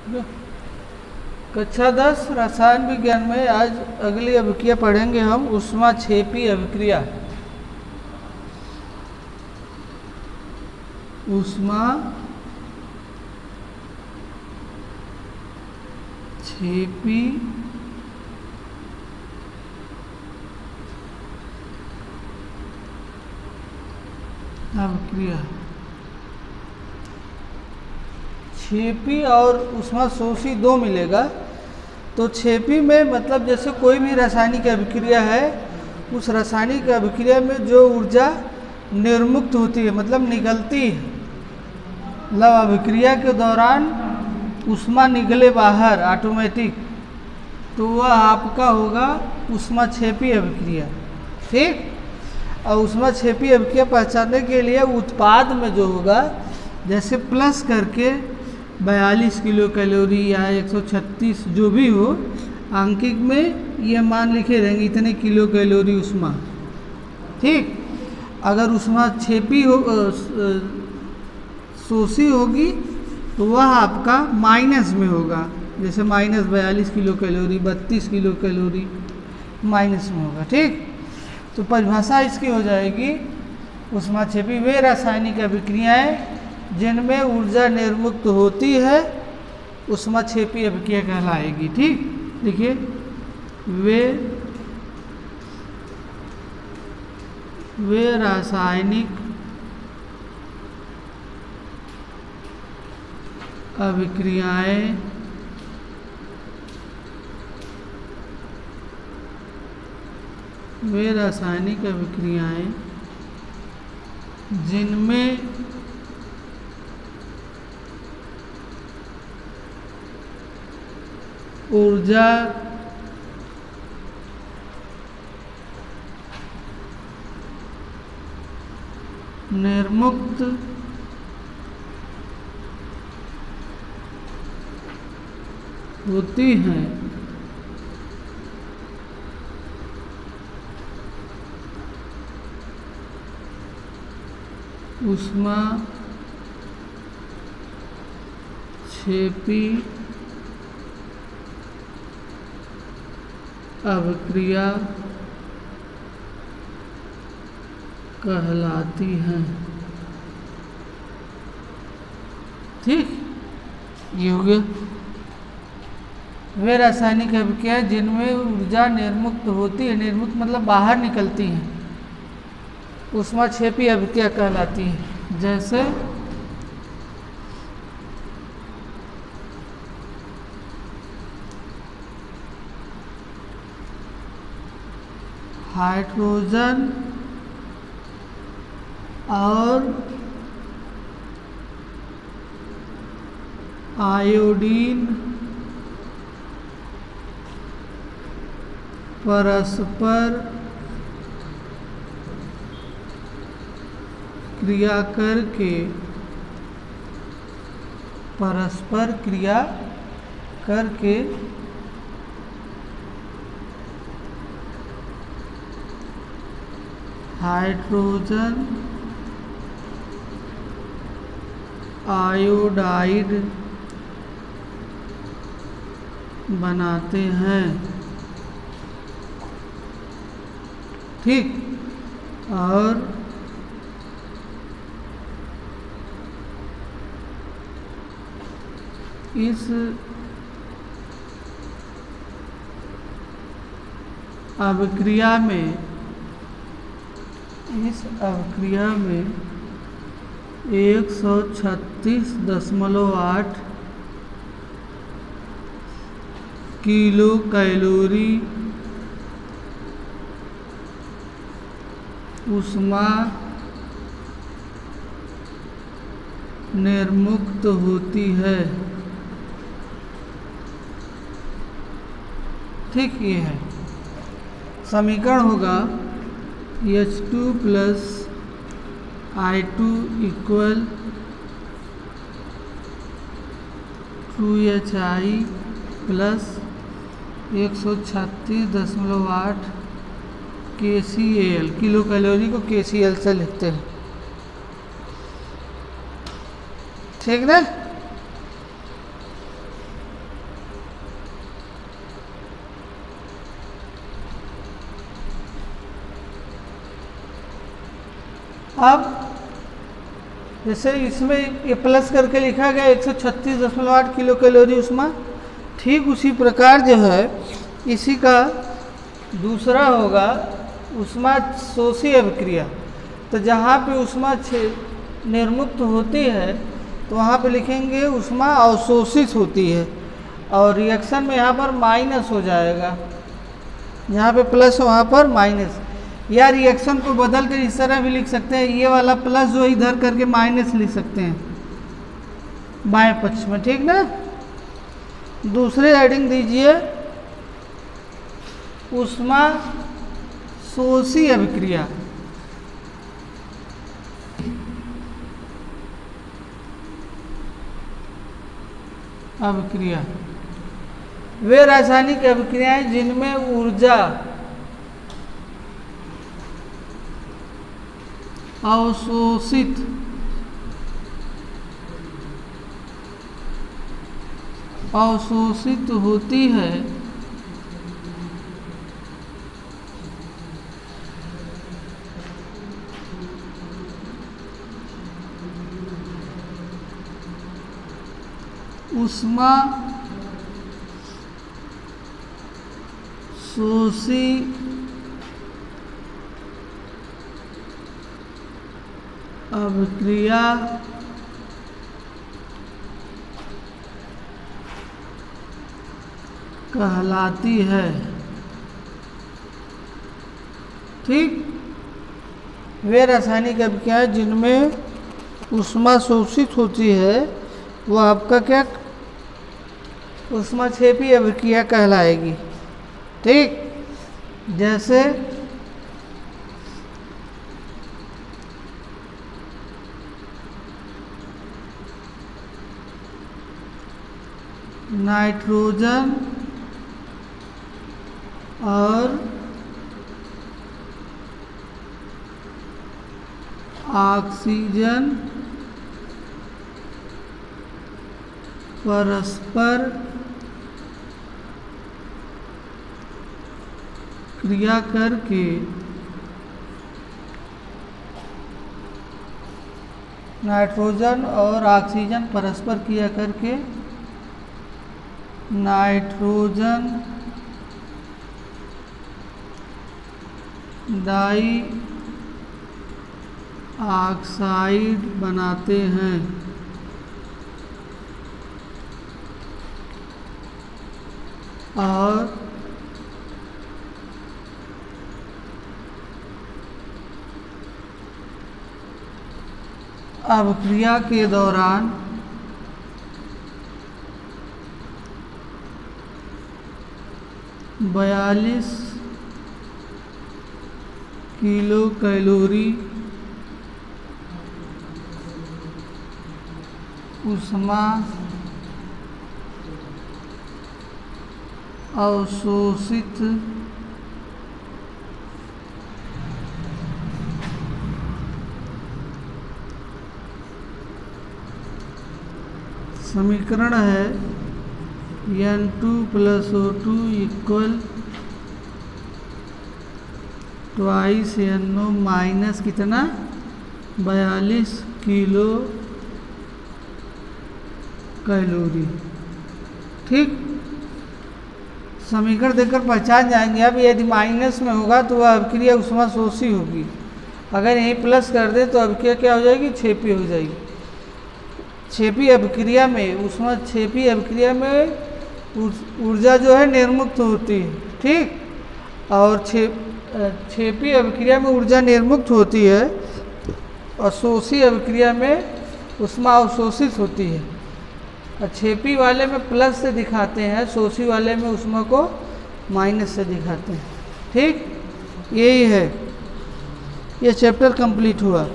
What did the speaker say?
कक्षा 10 रसायन विज्ञान में आज अगली अभिक्रिया पढ़ेंगे हम ऊष्माक्षेपी अभिक्रिया। ऊष्माक्षेपी अभिक्रिया। छेपी और ऊष्माशोषी दो मिलेगा। तो छेपी में मतलब जैसे कोई भी रासायनिक अभिक्रिया है, उस रासायनिक अभिक्रिया में जो ऊर्जा निर्मुक्त होती है मतलब निकलती है, मतलब अभिक्रिया के दौरान ऊष्मा निकले बाहर ऑटोमेटिक, तो वह आपका होगा ऊष्माक्षेपी अभिक्रिया। ठीक। और ऊष्माक्षेपी अभिक्रिया पहचानने के लिए उत्पाद में जो होगा, जैसे प्लस करके 42 किलो कैलोरी या 136 जो भी हो, आंकिक में ये मान लिखे रहेंगे इतने किलो कैलोरी ऊष्मा। ठीक। अगर ऊष्माक्षेपी हो शोषी होगी तो वह आपका माइनस में होगा, जैसे -42 kilo calorie, 32 kilo calorie minus में होगा। ठीक। तो परिभाषा इसकी हो जाएगी, ऊष्माक्षेपी वे रासायनिक अभिक्रियाएं जिनमें ऊर्जा निर्मुक्त होती है ऊष्माक्षेपी अभिक्रिया कहलाएगी। ठीक। देखिए, वे रासायनिक अभिक्रियाएं जिनमें ऊर्जा निर्मुक्त होती हैं ऊष्माक्षेपी अभिक्रिया कहलाती हैं। ठीक। ये हो गया वे रासायनिक अभिक्रिया जिनमें ऊर्जा निर्मुक्त होती है, निर्मुक्त मतलब बाहर निकलती हैं, ऊष्माक्षेपी अभिक्रिया कहलाती है। जैसे हाइड्रोजन और आयोडीन परस्पर क्रिया करके हाइड्रोजन आयोडाइड बनाते हैं। ठीक। और इस अभिक्रिया में 136.8 किलो कैलोरी ऊष्मा निर्मुक्त होती है। ठीक। ये है समीकरण होगा H2 + I2 = 2HI + 136.8 KCAL, kilo calorie को KCL से लिखते हैं। ठीक ना। अब जैसे इसमें ये प्लस करके लिखा गया 136.8 किलो कैलोरी ऊष्मा, ठीक उसी प्रकार जो है इसी का दूसरा होगा ऊष्मा शोषी अभिक्रिया। तो जहाँ पे ऊष्मा निर्मुक्त होती है तो वहाँ पे लिखेंगे ऊष्मा अवशोषित होती है, और रिएक्शन में यहाँ पर माइनस हो जाएगा, जहाँ पे प्लस वहाँ पर माइनस। या रिएक्शन को बदल कर इस तरह भी लिख सकते हैं, ये वाला प्लस जो इधर करके माइनस लिख सकते हैं बाएं पक्ष में, ठीक ना। दूसरे हेडिंग दीजिए ऊष्मा शोषी अभिक्रिया। अभिक्रिया वे रासायनिक अभिक्रियाएं जिनमें ऊर्जा अवशोषित होती है ऊष्मा शोषी अभिक्रिया कहलाती है, ठीक। वे रासायनिक अभिक्रियाएं जिनमें ऊष्मा शोषित होती है वो आपका क्या ऊष्माक्षेपी अभिक्रिया कहलाएगी, ठीक। जैसे नाइट्रोजन और ऑक्सीजन परस्पर क्रिया करके नाइट्रोजन और ऑक्सीजन परस्पर क्रिया करके नाइट्रोजन डाई ऑक्साइड बनाते हैं। और अभिक्रिया के दौरान बयालीस किलो कैलोरी ऊष्मा अवशोषित समीकरण है N2 + O2 = twice NO minus कितना 42 किलो कैलोरी, ठीक। समीकरण देखकर पहचान जाएंगे अब यदि माइनस में होगा तो वह अभिक्रिया ऊष्मा शोषी होगी, अगर यहीं प्लस कर दे तो अभिक्रिया क्या हो जाएगी क्षेपी हो जाएगी। क्षेपी अभिक्रिया में ऊष्मा क्षेपी अभिक्रिया में ऊर्जा जो है निर्मुक्त होती है, ठीक। और क्षेपी अभिक्रिया में ऊर्जा निर्मुक्त होती है और शोषी अभिक्रिया में ऊष्मा अवशोषित होती है। और क्षेपी वाले में प्लस से दिखाते हैं, शोषी वाले में ऊष्मा को माइनस से दिखाते हैं, ठीक। यही है, ये चैप्टर कंप्लीट हुआ।